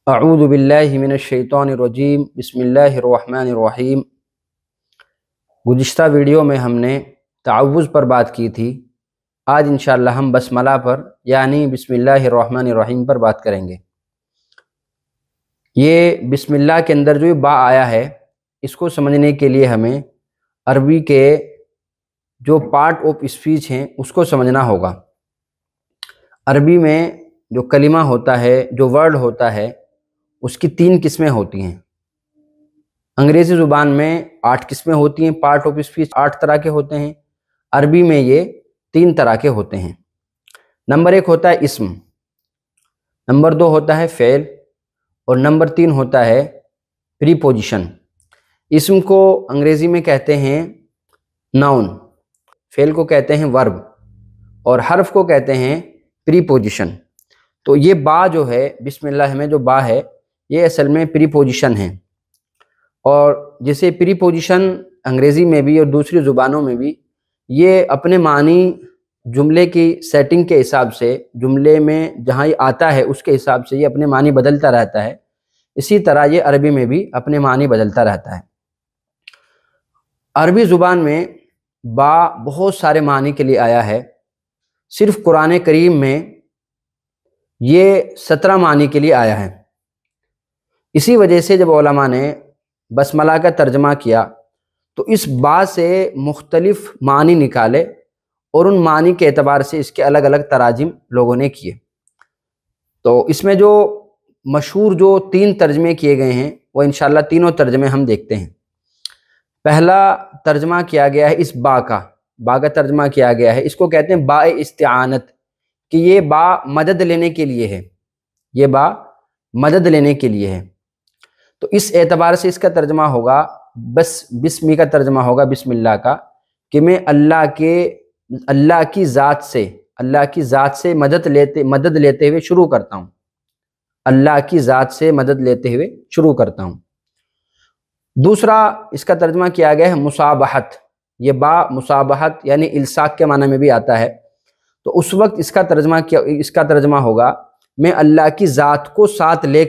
اعوذ باللہ من الشیطان الرجیم بسم اللہ الرحمن الرحیم۔ گزشتہ ویڈیو میں ہم نے تعوذ پر بات کی تھی۔ آج انشاءاللہ ہم بسملہ پر یعنی بسم اللہ الرحمن الرحیم پر بات کریں گے۔ یہ بسم اللہ کے اندر جو با آیا ہے، اس کو سمجھنے کے لیے ہمیں عربی کے جو پارٹ آف اسپیچ ہیں اس کو سمجھنا ہوگا۔ عربی میں جو کلمہ ہوتا ہے، جو ورڈ ہوتا ہے، اس کی 3 قسمیں ہوتی ہیں۔ انگریزی زبان میں 8 قسمیں ہوتی ہیں، پارٹ آف اسپیچ 8 طرح کے ہوتے ہیں۔ عربی میں یہ 3 طرح کے ہوتے ہیں۔ نمبر 1 ہوتا ہے اسم، نمبر 2 ہوتا ہے فعل، اور نمبر 3 ہوتا ہے پریپوزیشن۔ اسم کو انگریزی میں کہتے ہیں ناؤن، فعل کو کہتے ہیں ورب، اور حرف کو کہتے ہیں پریپوزیشن۔ تو یہ با جو ہے بسم اللہ میں جو با ہے، یہ اصل میں پریپوزیشن ہے، اور جیسے پریپوزیشن انگریزی میں بھی اور دوسری زبانوں میں بھی یہ اپنے معنی جملے کی سیٹنگ کے حساب سے، جملے میں جہاں یہ آتا ہے اس کے حساب سے یہ اپنے معنی بدلتا رہتا ہے۔ اسی طرح یہ عربی میں بھی اپنے معنی بدلتا رہتا ہے۔ عربی زبان میں با بہت سارے معنی کے لیے آیا ہے۔ صرف قرآن کریم میں یہ 17 معنی کے لیے آیا ہے۔ اسی وجہ سے جب علماء نے بسملہ کا ترجمہ کیا تو اس با سے مختلف معنی نکالے، اور ان معنی کے اعتبار سے اس کے الگ الگ تراجم لوگوں نے کیے۔ تو اس میں جو مشہور جو 3 ترجمے کیے گئے ہیں، وہ انشاءاللہ تینوں ترجمے ہم دیکھتے ہیں۔ پہلا ترجمہ کیا گیا ہے اس با کا ترجمہ کیا گیا ہے، اس کو کہتے ہیں با استعانت، کہ یہ با مدد لینے کے لیے ہے، یہ با مدد لینے کے لیے ہے۔ تو اس اعتبار سے اس کا ترجمہ ہوگا بسمی کا ترجمہ ہوگا بسم اللہ کا، کہ میں اللہ کی ذات سے مدد لیتے ہوئے شروع کرتا ہوں، اللہ کی ذات سے مدد لیتے ہوئے شروع کرتا ہوں۔ دوسرا اس کا ترجمہ کیا گیا ہے مصابحت، یہ با مصابحت یعنی الصاق کے معنی میں بھی آتا ہے۔ تو اس وقت اس کا ترجمہ ہوگا میں اللہ کی ذات کو ساتھ لے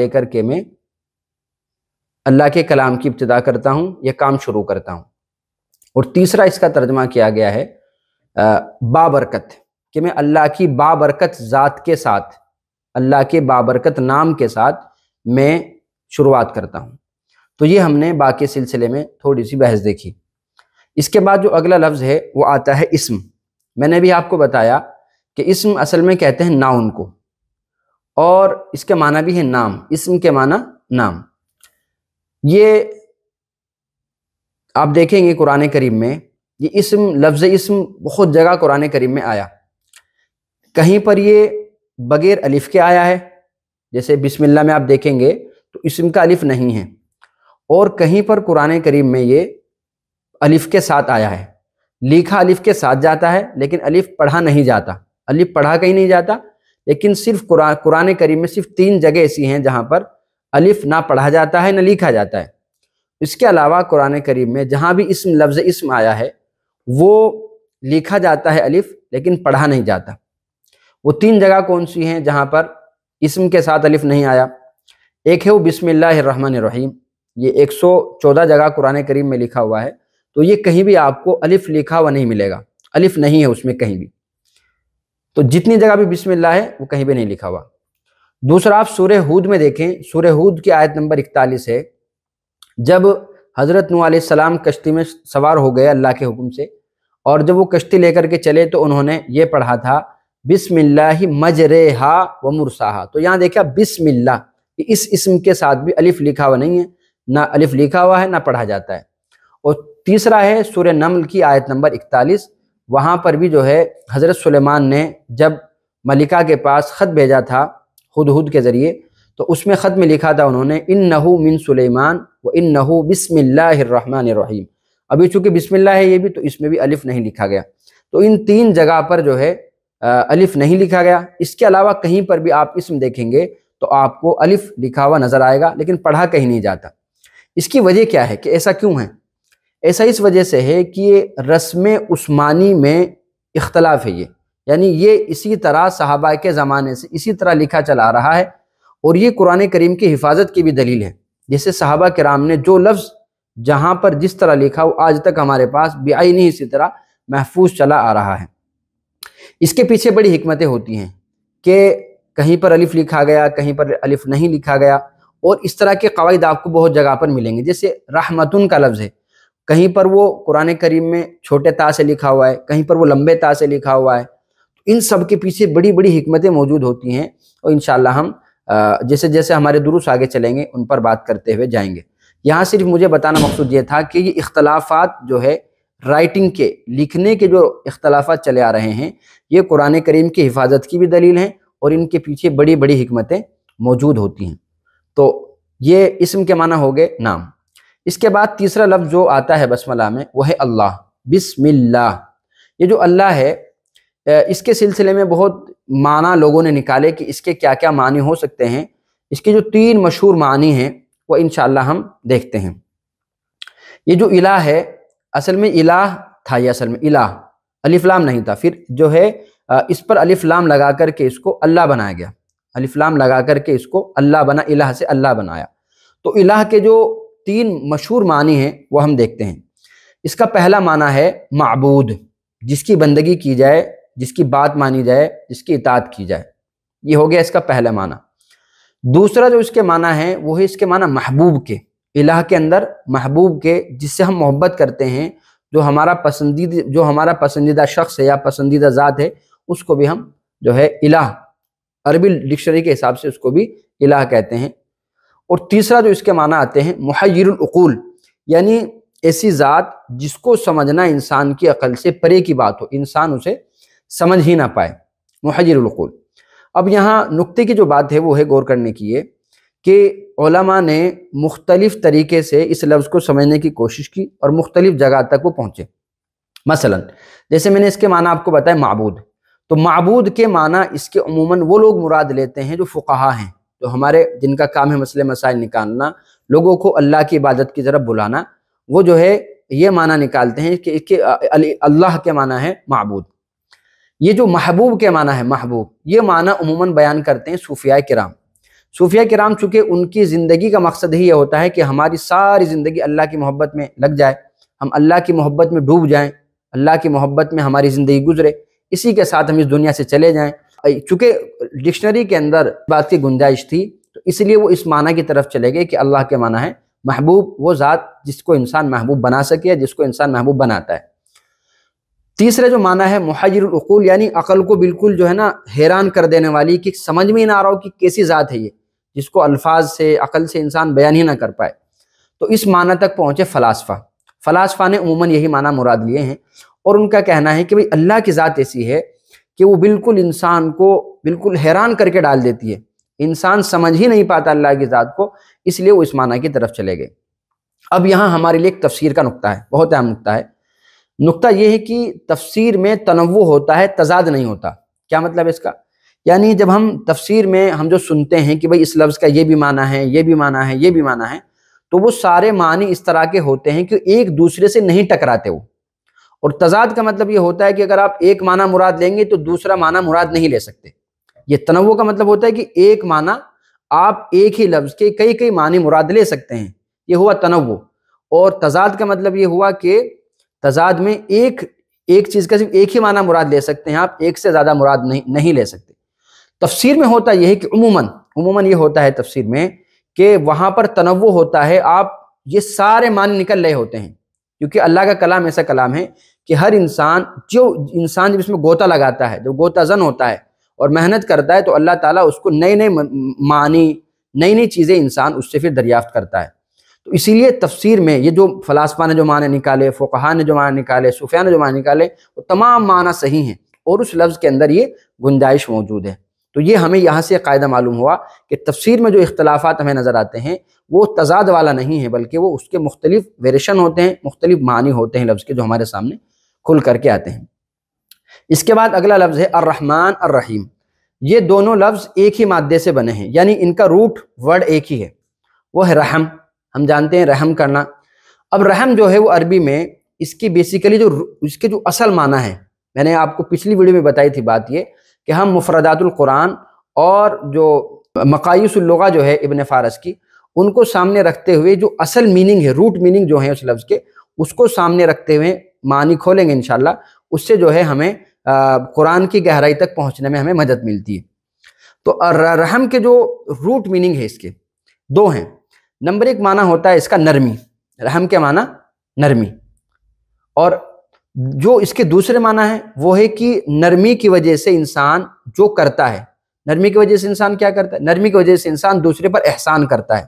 کر کے میں اللہ کے کلام کی ابتدا کرتا ہوں، یہ کام شروع کرتا ہوں۔ اور تیسرا اس کا ترجمہ کیا گیا ہے بابرکت، کہ میں اللہ کی بابرکت ذات کے ساتھ، اللہ کے بابرکت نام کے ساتھ میں شروعات کرتا ہوں۔ تو یہ ہم نے با کے سلسلے میں تھوڑی سی بحث دیکھی۔ اس کے بعد جو اگلا لفظ ہے وہ آتا ہے اسم۔ میں نے بھی آپ کو بتایا کہ اسم اصل میں کہتے ہیں ناؤن کو، اور اس کے معنی بھی ہے نام، اسم کے معنی نام۔ یہ آپ دیکھیں گے قرآن کریم میں یہ لفظ اسم بہت جگہ قرآن کریم میں آیا۔ کہیں پر یہ بغیر الف کے آیا ہے، جیسے بسم اللہ میں آپ دیکھیں گے تو اسم کا الف نہیں ہے، اور کہیں پر قرآن کریم میں یہ الف کے ساتھ آیا ہے، لکھا الف کے ساتھ جاتا ہے لیکن الف پڑھا نہیں جاتا، الف پڑھا کہیں نہیں جاتا، لیکن صرف قرآن کریم میں صرف 3 جگہ ایسی ہیں جہاں پر الف نہ پڑھا جاتا ہے نہ لکھا جاتا ہے۔ اس کے علاوہ قرآن کریم میں جہاں بھی لفظ اسم آیا ہے وہ لکھا جاتا ہے الف، لیکن پڑھا نہیں جاتا۔ وہ 3 جگہ کون سی ہیں جہاں پر اسم کے ساتھ الف نہیں آیا؟ ایک ہے وہ بسم اللہ الرحمن الرحیم، یہ 114 جگہ قرآن کریم میں لکھا ہوا ہے، تو یہ کہیں بھی آپ کو الف لکھا ہوا نہیں ملے گا، الف نہیں ہے اس میں کہیں بھی۔ تو جتنی جگہ بھی بسم اللہ ہے وہ کہیں بھی نہیں لکھا ہوا۔ دوسرا آپ سورہ ہود میں دیکھیں، سورہ ہود کی آیت نمبر 41 ہے، جب حضرت نوح علیہ السلام کشتی میں سوار ہو گئے اللہ کے حکم سے، اور جب وہ کشتی لے کر کے چلے تو انہوں نے یہ پڑھا تھا بسم اللہ مجریہا و مرساہا۔ تو یہاں دیکھا بسم اللہ، اس اسم کے ساتھ بھی الف لکھا ہوا نہیں ہے، نہ الف لکھا ہوا ہے نہ پڑھا جاتا ہے۔ اور تیسرا ہے سورہ نمل کی آیت نمبر 41، وہاں پر بھی جو ہے حضرت سلیمان نے جب ملکہ کے پاس خط بھیجا تھا ہدہد کے ذریعے، تو اس میں خط میں لکھا تھا انہوں نے انہو من سلیمان و انہو بسم اللہ الرحمن الرحیم۔ ابھی چونکہ بسم اللہ ہے یہ بھی، تو اس میں بھی الف نہیں لکھا گیا۔ تو ان 3 جگہ پر جو ہے الف نہیں لکھا گیا۔ اس کے علاوہ کہیں پر بھی آپ اسم دیکھیں گے تو آپ کو الف لکھا ہوا نظر آئے گا، لیکن پڑھا کہیں نہیں جاتا۔ اس کی وجہ کیا ہے کہ ایسا کیوں ہے؟ ایسا اس وجہ سے ہے کہ یہ رسم عثمانی میں اختلاف ہے، یعنی یہ اسی طرح صحابہ کے زمانے سے اسی طرح لکھا چلا آ رہا ہے، اور یہ قرآن کریم کی حفاظت کی بھی دلیل ہے۔ جیسے صحابہ کرام نے جو لفظ جہاں پر جس طرح لکھا وہ آج تک ہمارے پاس بعینی اسی طرح محفوظ چلا آ رہا ہے۔ اس کے پیچھے بڑی حکمتیں ہوتی ہیں کہ کہیں پر الف لکھا گیا، کہیں پر الف نہیں لکھا گیا، اور اس طرح کے قواعد آپ کو بہت جگہ پر ملیں گے۔ جیسے رحمتن کا لفظ ہے، کہیں پر وہ قرآن کریم میں چھوٹے تا سے لکھا ہوا ہے، کہیں پر وہ لمبے تا سے لکھا ہوا ہے۔ ان سب کے پیچھے بڑی بڑی حکمتیں موجود ہوتی ہیں، اور انشاءاللہ ہم جیسے جیسے ہمارے دروس آگے چلیں گے ان پر بات کرتے ہوئے جائیں گے۔ یہاں صرف مجھے بتانا مقصود یہ تھا کہ یہ اختلافات جو ہے رائٹنگ کے، لکھنے کے جو اختلافات چلے آ رہے ہیں، یہ قرآن کریم کی حفاظت کی بھی دلیل ہیں، اور ان کے پیچھے بڑی بڑی حکمتیں موجود ہوتی ہیں۔ تو یہ اسم کے معنی ہو گئے نام۔ اس کے بعد تیسرا لفظ جو آتا ہے بسملہ میں وہ ہے اللہ، بسم اللہ۔ یہ جو اللہ ہے اس کے سلسلے میں بہت معنی لوگوں نے نکالے کہ اس کے کیا کیا معنی ہو سکتے ہیں۔ اس کے جو 3 مشہور معنی ہیں وہ انشاءاللہ ہم دیکھتے ہیں۔ یہ جو الہ ہے، اصل میں الہ تھا، یہ اصل میں الہ الف لام نہیں تھا، پھر جو ہے اس پر الف لام لگا کر کے اس کو اللہ بنایا گیا، الف لام لگا کر کے اس کو اللہ بنا، الہ سے اللہ بنایا۔ تو الہ کے جو 3 مشہور معنی ہیں وہ ہم دیکھتے ہیں۔ اس کا پہلا معنی ہے معبود، جس کی بندگی کی جائے، جس کی بات مانی جائے، جس کی اطاعت کی جائے، یہ ہو گیا اس کا پہلا معنی۔ دوسرا جو اس کے معنی ہے وہ ہے اس کے معنی محبوب کے، الہ کے اندر محبوب کے، جس سے ہم محبت کرتے ہیں، جو ہمارا پسندیدہ شخص ہے یا پسندیدہ ذات ہے، اس کو بھی ہم جو ہے الہ، عربی ڈکشنری کے حساب سے اس کو بھی الہ کہتے ہیں۔ اور تیسرا جو اس کے معنی آتے ہیں محیر العقول، یعنی ایسی ذات جس کو سمجھنا انسان کی عقل سے پرے کی بات ہو، انسان اسے سمجھ ہی نہ پائے، محیر العقول۔ اب یہاں نقطے کی جو بات ہے وہ ہے غور کرنے کی یہ کہ علماء نے مختلف طریقے سے اس لفظ کو سمجھنے کی کوشش کی اور مختلف جگہ تک وہ پہنچے۔ مثلا جیسے میں نے اس کے معنی آپ کو بتایا معبود، تو معبود کے معنی اس کے عموماً وہ لوگ مراد لیتے ہیں جو فقہا ہیں، جو ہمارے جن کا کام ہے مسئلے مسائل نکالنا، لوگوں کو اللہ کی عبادت کی طرف بلانا، وہ جو ہے یہ معنی نکالتے ہیں کہ اللہ کے معنی ہے معبود۔ یہ جو محبوب کے معنی ہے محبوب، یہ معنی عموماً بیان کرتے ہیں صوفیاء کرام۔ صوفیاء کرام چونکہ ان کی زندگی کا مقصد ہی یہ ہوتا ہے کہ ہماری ساری زندگی اللہ کی محبت میں لگ جائے، ہم اللہ کی محبت میں ڈوب جائیں، اللہ کی محبت میں ہماری زندگی گزرے، اسی کے ساتھ ہم اس دنیا سے چلے جائیں۔ چونکہ ڈکشنری کے اندر بات کی گنجائش تھی تو اس لیے وہ اس معنی کی طرف چلے گئے کہ اللہ کے معنی ہے محبوب، وہ ذات جس کو انسان محبوب بنا سکے، جس کو انسان محبوب بناتا ہے۔ تیسرا جو معنی ہے محیر العقول، یعنی عقل کو بالکل جو ہے نا حیران کر دینے والی، کہ سمجھ میں ہی نہ آ رہا ہو کہ کیسی ذات ہے یہ، جس کو الفاظ سے عقل سے انسان بیان ہی نہ کر پائے۔ تو اس معنی تک پہنچے فلاسفہ۔ فلاسفہ نے عموماً یہی معنی مراد لیے ہیں، اور ان کا کہنا ہے کہ بھئی اللہ کی ذات ایسی ہے کہ وہ بالکل انسان کو بالکل حیران کر کے ڈال دیتی ہے، انسان سمجھ ہی نہیں پاتا اللہ کی ذات کو، اس لیے وہ اس معنی کی طرف چلے گئے۔ اب یہاں ہمارے لیے ایک تفسیر کا نقطہ ہے، بہت اہم نقطہ ہے۔ نقطہ یہ ہے کہ تفسیر میں تنوع ہوتا ہے، تضاد نہیں ہوتا۔ کیا مطلب ہے اس کا؟ یعنی جب ہم تفسیر میں ہم جو سنتے ہیں کہ بھئی اس لفظ کا یہ بھی معنی ہے، یہ بھی معنی ہے، یہ بھی معنی ہے، تو وہ سارے معنی اس طرح کے ہوتے ہیں کہ ایک دوسرے سے نہیں ٹکراتے وہ۔ اور تضاد کا مطلب یہ ہوتا ہے کہ اگر آپ ایک معنی مراد لیں گے تو دوسرا معنی مراد نہیں لے سکتے۔ یہ تنوع کا مطلب ہوتا ہے کہ ایک معنی آپ ایک ہی لفظ کے کئی معنی مراد لے سکتے ہیں، یہ ہوا تنوع۔ اور تضاد کا مطلب یہ ہوا کہ تضاد میں ایک چیز کا صرف ایک ہی معنی مراد لے سکتے ہیں آپ، ایک سے زیادہ مراد نہیں لے سکتے۔ تفسیر میں ہوتا یہ ہے کہ عموماً یہ ہوتا ہے تفسیر میں کہ وہاں پر تنوع ہوتا ہے، آپ یہ سارے معنی نکل رہے ہوتے ہیں، کیونکہ اللہ کا کلام ایسا کلام ہے کہ ہر انسان جب اس میں گوتا لگاتا ہے، جو گوتا زن ہوتا ہے اور محنت کرتا ہے، تو اللہ تعالیٰ اس کو نئے معنی، نئی چیزیں انسان اس سے پھر دریافت کرتا ہے۔ تو اسی لیے تفسیر میں یہ جو فلاسفہ نے جو معنی نکالے، فقہا نے جو معنی نکالے، صوفیاء نے جو معنی نکالے، وہ تمام معنی صحیح ہیں، اور اس لفظ کے اندر یہ گنجائش موجود ہے۔ تو یہ ہمیں یہاں سے قاعدہ معلوم ہوا کہ تفسیر میں جو اختلافات ہمیں نظر آتے ہیں وہ تضاد والا نہیں ہے، بلکہ وہ اس کے مختلف ویریشن ہوتے ہیں، مختلف معنی ہوتے ہیں لفظ کے، جو ہمارے سامنے کھل کر کے آتے ہیں۔ اس کے بعد اگلا لفظ ہے الرحمن الرحیم۔ یہ دونوں لفظ ایک ہی مادے سے بنے ہیں، یعنی ان کا روٹ ورڈ ایک ہی ہے، وہ ہے رحم۔ ہم جانتے ہیں رحم کرنا۔ اب رحم جو ہے وہ عربی میں اس کی بیسیکلی اس کے جو اصل معنی ہے میں نے آپ کو پچھلی ویڈیو میں بتائی تھی بات یہ کہ ہم مفردات القرآن اور جو مقاییس اللغہ جو ہے ابن فارس کی، ان کو سامنے رکھتے ہوئے جو اصل میننگ ہے، روٹ میننگ جو ہے اس لفظ کے، اس کو سامنے رکھتے ہوئے معنی کھولیں گے انشاءاللہ، اس سے جو ہے ہمیں قرآن کی گہرائی تک پہنچنے میں ہمیں مدد ملتی ہے۔ تو رحم کے جو روٹ میننگ ہے اس کے دو ہیں۔ نمبر ایک معنی ہوتا ہے اس کا نرمی، رحم کے معنی نرمی، اور جو اس کے دوسرے معنی ہے وہ ہے کہ نرمی کی وجہ سے انسان جو کرتا ہے، نرمی کی وجہ سے انسان کیا کرتا ہے؟ نرمی کی وجہ سے انسان دوسرے پر احسان کرتا ہے،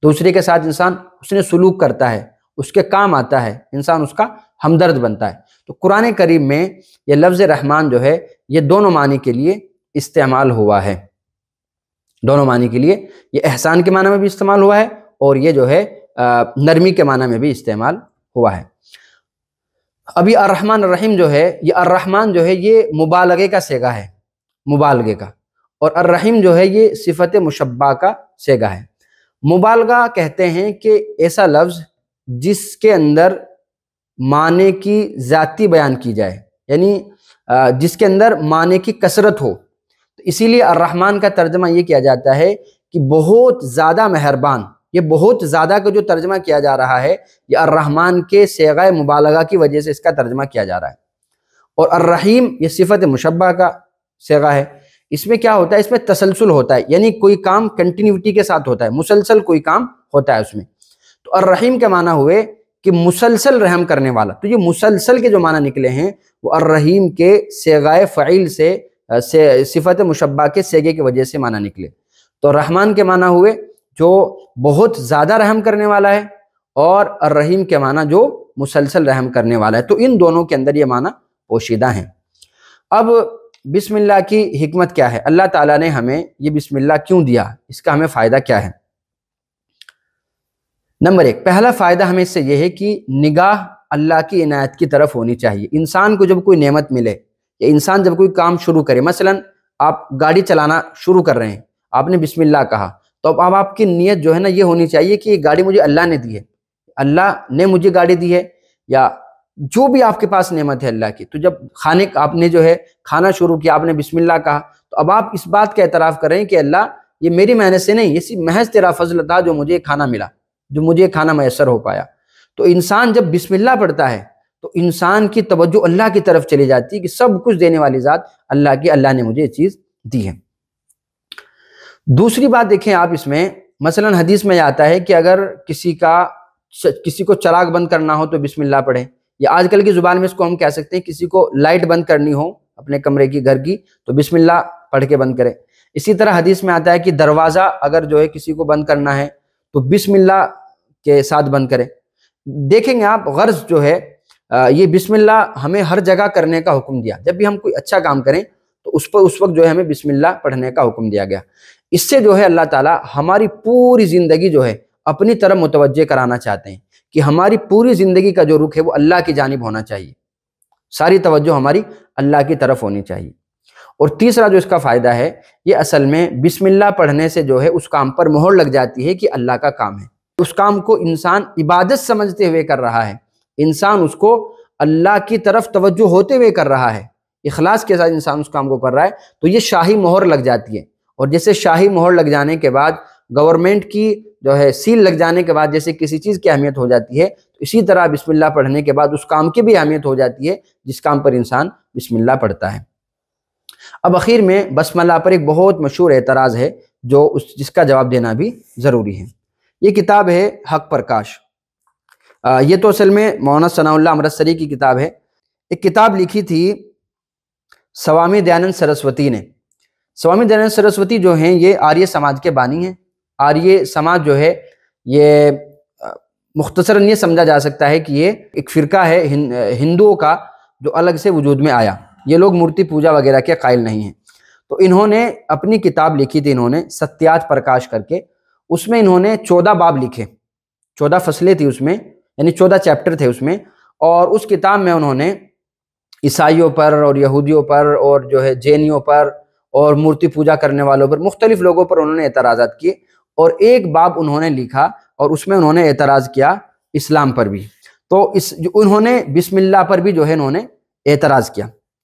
دوسرے کے ساتھ انسان اس نے سلوک کرتا ہے، اس کے کام آتا ہے، انسان اس کا ہمدرد بنتا ہے۔ تو قرآن کریم میں یہ لفظ رحمان جو ہے یہ دونوں معنی کے لیے استعمال ہوا ہے، دونوں معنی کے لیے، یہ احسان کے معنی میں بھی استعمال ہوا ہے اور یہ جو ہے نرمی کے معنی میں بھی استعمال ہوا ہے۔ ابھی الرحمن الرحیم جو ہے، یہ الرحمن جو ہے یہ مبالغے کا صیغہ ہے، مبالغے کا، اور الرحیم جو ہے یہ صفت مشبہ کا صیغہ ہے۔ مبالغہ کہتے ہیں کہ ایسا لفظ جس کے اندر معنی کی ذاتی بیان کی جائے، یعنی جس کے اندر معنی کی کثرت ہو، تو اسی لیے الرحمن کا ترجمہ یہ کیا جاتا ہے کہ بہت زیادہ مہربان۔ یہ بہت زیادہ کا جو ترجمہ کیا جا رہا ہے یہ الرحمن کے صیغہ مبالغہ کی وجہ سے اس کا ترجمہ کیا جا رہا ہے، اور الرحیم یہ صفت مشبہ کا صیغہ ہے۔ اس میں کیا ہوتا ہے؟ اس میں تسلسل ہوتا ہے، یعنی کوئی کام کنٹینیوٹی کے ساتھ ہوتا ہے، مسلسل کوئی کام ہوتا ہے اس میں۔ تو الرحیم کے معنی ہوئے کہ مسلسل رحم کرنے والا، تو یہ مسلسل کے جو معنی نکلے ہیں وہ الرحیم کے صیغہ فعیل سے صفت مشبہ کے صیغے کی وجہ سے معنی نکلے۔ تو رحمان کے معنی ہوئے جو بہت زیادہ رحم کرنے والا ہے، اور الرحیم کے معنی جو مسلسل رحم کرنے والا ہے، تو ان دونوں کے اندر یہ معنی پوشیدہ ہیں۔ اب بسم اللہ کی حکمت کیا ہے؟ اللہ تعالیٰ نے ہمیں یہ بسم اللہ کیوں دیا؟ اس کا ہمیں فائدہ کیا ہے؟ نمبر ایک، پہلا فائدہ ہمیں اس سے یہ ہے کہ نگاہ اللہ کی عنایت کی طرف ہونی چاہیے۔ انسان کو جب کوئی نعمت ملے یا انسان جب کوئی کام شروع کرے، مثلا آپ گاڑی چلانا شروع کر رہے ہیں، آپ نے بسم اللہ کہا، تو اب آپ کی نیت جو ہے نا یہ ہونی چاہیے کہ یہ گاڑی مجھے اللہ نے دی ہے، اللہ نے مجھے گاڑی دی ہے، یا جو بھی آپ کے پاس نعمت ہے اللہ کی۔ تو جب آپ نے جو ہے کھانا شروع کیا، آپ نے بسم اللہ کہا، تو اب آپ اس بات کا اعتراف کر رہے ہیں کہ اللہ یہ میری محنت سے نہیں، یہ صرف محض تیرا فضل تھا جو مجھے کھانا ملا، جو مجھے کھانا میسر ہو پایا۔ تو انسان جب بسم اللہ پڑھتا ہے تو انسان کی توجہ اللہ کی طرف چلی جاتی ہے کہ سب کچھ دینے والی ذات اللہ کی، اللہ نے مجھے یہ چیز دی ہے۔ دوسری بات دیکھیں آپ اس میں، مثلا حدیث میں آتا ہے کہ اگر کسی کو چراغ بند کرنا ہو تو بسم اللہ پڑھیں، یا آج کل کی زبان میں اس کو ہم کہہ سکتے ہیں کسی کو لائٹ بند کرنی ہو اپنے کمرے کی، گھر کی، تو بسم اللہ پڑھ کے بند کریں۔ اسی طرح حدیث میں آتا ہے کہ دروازہ اگر جو ہے کسی کو بند کرنا ہے تو بسم اللہ کے ساتھ بند کریں۔ دیکھیں گے آپ غرض جو ہے یہ بسم اللہ ہمیں ہر جگہ کرنے کا حکم دیا، جب بھی ہم کوئی اچھا کام کریں تو اس وقت جو ہے ہمیں بسم اللہ پڑھنے کا حکم دیا گیا۔ اس سے جو ہے اللہ تعالیٰ ہماری پوری زندگی جو ہے اپنی طرف متوجہ کرانا چاہتے ہیں کہ ہماری پوری زندگی کا جو رخ ہے وہ اللہ کی جانب ہونا چاہیے، ساری توجہ ہماری اللہ کی طرف ہونی چاہیے۔ اور تیسرا جو اس کا فائدہ ہے، یہ اصل میں بسم اللہ پڑھنے سے جو ہے اس کام پر مہر لگ جاتی ہے کہ اللہ کا کام ہے، اس کام کو انسان عبادت سمجھتے ہوئے کر رہا ہے، انسان اس کو اللہ کی طرف توجہ ہوتے ہوئے کر رہا ہے، اخلاص کے ساتھ انسان اس کام کو کر رہا ہے، تو یہ شاہی مہر لگ جاتی ہے۔ اور جیسے شاہی مہر لگ جانے کے بعد گورنمنٹ کی جو ہے سیل لگ جانے کے بعد جیسے کسی چیز کی اہمیت ہو جاتی ہے، تو اسی طرح بسم اللہ پڑھنے کے بعد اس کام کی بھی اہمیت ہو جاتی ہے جس کام پر انسان بسم اللہ پڑھتا ہے۔ اب اخیر میں بسملہ پر ایک بہت مشہور اعتراض ہے جس کا جواب دینا بھی ضروری ہے۔ یہ کتاب ہے حق پرکاش، یہ تو اصل میں مولانا ثناء اللہ امرتسری کی کتاب ہے۔ ایک کتاب لکھی تھی سوامی دیانند سرسوتی نے۔ سوامی دیانند سرسوتی جو ہیں یہ آریہ سماج کے بانی ہیں۔ آریہ سماج جو ہے یہ مختصراً یہ سمجھا جا سکتا ہے کہ یہ ایک فرقہ ہے ہندوؤں کا جو الگ سے وجود میں آیا۔ یہ لوگ مورتی پوجا وغیرہ کے قائل نہیں ہیں۔ تو انہوں نے اپنی کتاب لکھی تھی، انہوں نے ستیاج پرکاش کر کے، اس میں انہوں نے 14 باب لکھے، 14 فصلیں تھی اس میں، یعنی 14 چیپٹر تھے اس میں، اور اس کتاب میں انہوں نے عیسائیوں پر اور یہودیوں پر اور جو ہے جینیوں پر اور مورتی پوجا کرنے والوں پر، مختلف لوگوں پر انہوں نے اعتراضات کیے، اور ایک باب انہوں نے لکھا اور اس میں انہوں نے اعتراض کیا اسلام پر بھی۔ تو انہوں نے بسم اللہ پر بھی جو ہے انہوں نے اعتراض کیا۔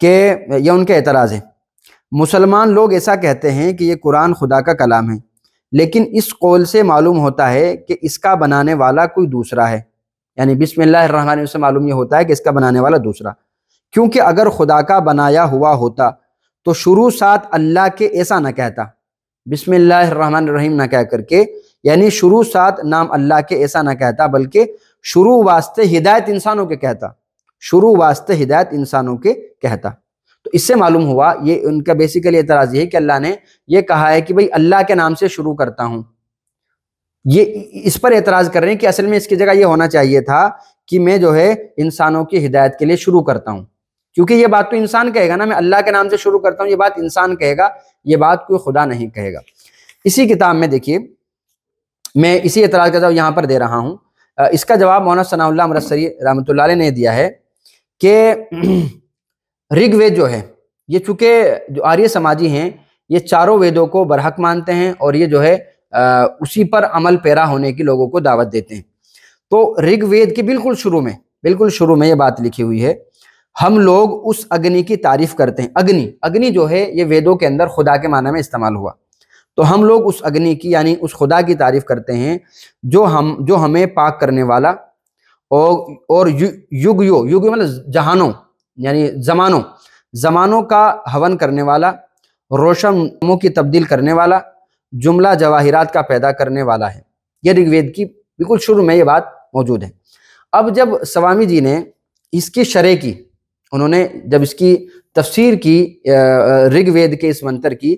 کہ یہ ان کے اعتراض ہے، مسلمان لوگ ایسا کہتے ہیں کہ یہ قرآن خدا کا کلام ہے، لیکن اس قول سے معلوم ہوتا ہے کہ اس کا بنانے والا کوئی دوسرا ہے، یعنی بسم اللہ الرحمن الرحیم سے معلوم یہ ہوتا ہے کہ اس کا بنانے والا دوسرا، کیونکہ اگر خدا کا بنایا ہوا ہوتا تو شروع ساتھ اللہ کے ایسا نہ کہتا، بسم اللہ الرحمن الرحیم نہ کہہ کر کے، یعنی شروع ساتھ نام اللہ کے ایسا نہ کہتا، بلکہ شروع واسطے ہدایت انسانوں کے کہتا، شروع واسطے ہدایت انسانوں کے کہتا۔ تو اس سے معلوم ہوا، یہ ان کا بیسیکلی اعتراض یہ ہے کہ اللہ نے یہ کہا ہے کہ بھئی اللہ کے نام سے شروع کرتا ہوں، یہ اس پر اعتراض کر رہے ہیں کہ اصل میں اس کی جگہ یہ ہونا چاہیے تھا کہ میں جو ہے انسانوں کی ہدایت کے لیے شروع کرتا ہوں، کیونکہ یہ بات تو انسان کہے گا نا، میں اللہ کے نام سے شروع کرتا ہوں، یہ بات انسان کہے گا، یہ بات کوئی خدا نہیں کہے گا۔ اسی کتاب میں دیکھیے میں اسی اعتراض کا جواب یہاں پر دے رہا ہوں، اس کا جواب مولانا ثناء اللہ امرتسری رحمۃ اللہ علیہ نے دیا ہے کہ رگ وید جو ہے، یہ چونکہ جو آریہ سماجی ہیں یہ چاروں ویدوں کو برحق مانتے ہیں اور یہ جو ہے اسی پر عمل پیرا ہونے کی لوگوں کو دعوت دیتے ہیں، تو رگ وید کے بالکل شروع میں یہ بات لکھی ہوئی ہے، ہم لوگ اس اگنی کی تعریف کرتے ہیں۔ اگنی جو ہے یہ ویدوں کے اندر خدا کے معنی میں استعمال ہوا، تو ہم لوگ اس اگنی کی یعنی اس خدا کی تعریف کرتے ہیں جو ہمیں پاک کرنے والا اور یگ مطلب جہانوں یعنی زمانوں کا ہون کرنے والا، روشنوں کی تبدیل کرنے والا، جملہ جواہرات کا پیدا کرنے والا ہے۔ یہ رگ وید کی بالکل شروع میں یہ بات موجود ہے۔ اب جب سوامی جی نے اس کی شرح کی، انہوں نے جب اس کی تفسیر کی رگ وید کے اس منتر کی،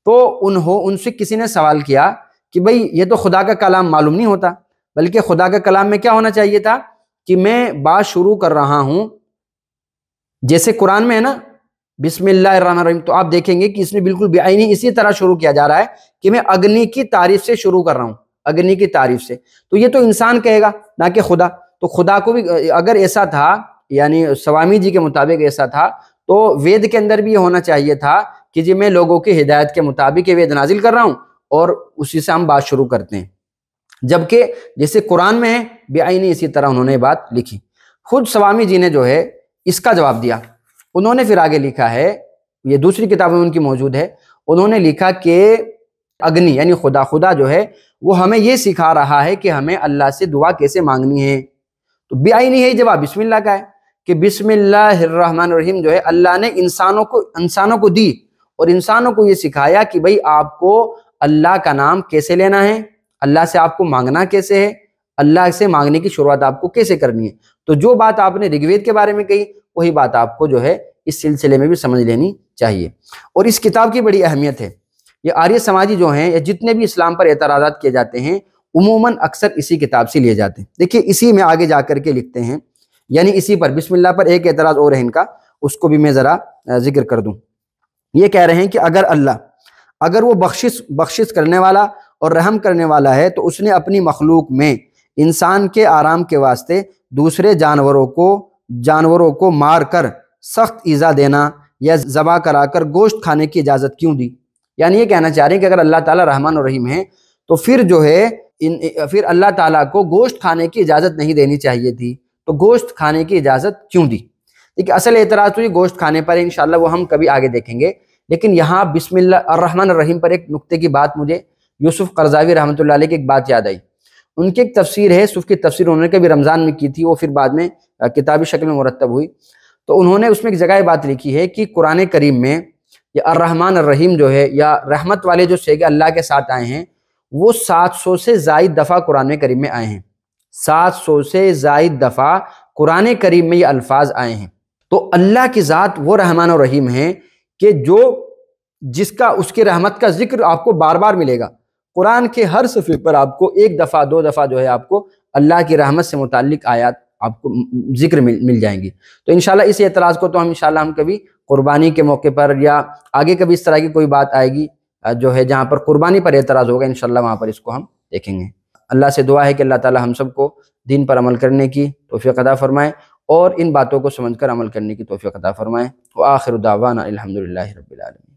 تو ان سے کسی نے سوال کیا کہ بھئی یہ تو خدا کا کلام معلوم نہیں ہوتا، بلکہ خدا کا کلام میں کیا ہونا چاہیے تھا کہ میں بات شروع کر رہا ہوں جیسے قرآن میں ہے نا بسم اللہ الرحمن الرحیم، تو آپ دیکھیں گے کہ اس میں بالکل بعینی اسی طرح شروع کیا جا رہا ہے کہ میں اگنی کی تعریف سے شروع کر رہا ہوں، اگنی کی تعریف سے، تو یہ تو انسان کہے گا نہ کہ خدا، تو خدا کو بھی اگر ایسا تھا یعنی سوامی جی کے مطابق ایسا تھا تو وید کے اندر بھی یہ ہونا چاہیے تھا کہ جی میں لوگوں کی ہدایت کے مطابق یہ وید نازل کر رہا ہوں اور اسی سے ہم بات شروع کرتے ہیں، جبکہ جیسے قرآن میں ہے بعینی اسی طرح انہوں نے بات لکھی۔ خود سوامی جی نے جو ہے اس کا جواب دیا، انہوں نے پھر آگے لکھا ہے، یہ دوسری کتابوں میں ان کی موجود ہے، انہوں نے لکھا کہ اگنی یعنی خدا جو ہے وہ ہمیں یہ سکھا رہا ہے کہ ہمیں اللہ سے دعا کیسے مانگنی ہے، تو بعینی ہے جواب بسم اللہ کا ہے کہ بسم اللہ الرحمن الرحیم جو ہے اللہ نے انسانوں کو دی اور انسانوں کو یہ سکھایا کہ بھئی آپ کو اللہ کا نام کیسے لینا ہے، اللہ سے آپ کو مانگنا کیسے ہے، اللہ سے مانگنے کی شروعات آپ کو کیسے کرنی ہے۔ تو جو بات آپ نے رگ وید کے بارے میں کہی وہی بات آپ کو جو ہے اس سلسلے میں بھی سمجھ لینی چاہیے۔ اور اس کتاب کی بڑی اہمیت ہے، یہ آریہ سماجی جو ہیں یا جتنے بھی اسلام پر اعتراضات کیے جاتے ہیں عموماً اکثر اسی کتاب سے لیے جاتے ہیں۔ دیکھیے اسی میں آگے جا کر کے لکھتے ہیں، یعنی اسی پر بسم اللہ پر ایک اعتراض اور ہے ان کا، اس کو بھی میں ذرا ذکر کر دوں۔ یہ کہہ رہے ہیں کہ اگر وہ بخشش کرنے والا اور رحم کرنے والا ہے تو اس نے اپنی مخلوق میں انسان کے آرام کے واسطے دوسرے جانوروں کو مار کر سخت ایذا دینا یا ذبح کرا کر گوشت کھانے کی اجازت کیوں دی؟ یعنی یہ کہنا چاہ رہے ہیں کہ اگر اللہ تعالیٰ رحمان و رحیم ہے تو پھر جو ہے پھر اللہ تعالیٰ کو گوشت کھانے کی اجازت نہیں دینی چاہیے تھی، تو گوشت کھانے کی اجازت کیوں دی؟ دیکھیے اصل اعتراض تو یہ گوشت کھانے پر ہے، انشاءاللہ وہ ہم کبھی آگے دیکھیں گے، لیکن یہاں بسم اللہ الرحمن الرحیم پر ایک نقطے کی بات مجھے یوسف قرضاوی رحمۃ اللہ علیہ کی ایک بات یاد آئی۔ ان کی ایک تفسیر ہے، صوف کی تفسیر انہوں نے کبھی رمضان میں کی تھی، وہ پھر بعد میں کتابی شکل میں مرتب ہوئی، تو انہوں نے اس میں ایک جگہ بات لکھی ہے کہ قرآن کریم میں یہ الرحمن الرحیم جو ہے یا رحمت والے جو صیغے اللہ کے ساتھ آئے ہیں وہ 700 سے زائد دفعہ قرآن کریم میں آئے ہیں، 700 سے زائد دفعہ قرآن کریم میں یہ الفاظ آئے ہیں۔ تو اللہ کی ذات وہ رحمان و رحیم ہیں کہ جس کا اس کی رحمت کا ذکر آپ کو بار بار ملے گا، قرآن کے ہر صفحے پر آپ کو ایک دفعہ دو دفعہ جو ہے آپ کو اللہ کی رحمت سے متعلق آیات آپ کو ذکر مل جائیں گی۔ تو انشاءاللہ اس اعتراض کو تو انشاءاللہ ہم کبھی قربانی کے موقع پر یا آگے کبھی اس طرح کی کوئی بات آئے گی جو ہے جہاں پر قربانی پر اعتراض ہوگا انشاءاللہ وہاں پر اس کو ہم دیکھیں گے۔ اللہ سے دعا ہے کہ اللہ تعالی ہم سب کو دین پر عمل کرنے کی توفیق عطا فرمائے اور ان باتوں کو سمجھ کر عمل کرنے کی توفیق عطا فرمائے۔ وآخر دعوانا الحمدللہ رب العالمین۔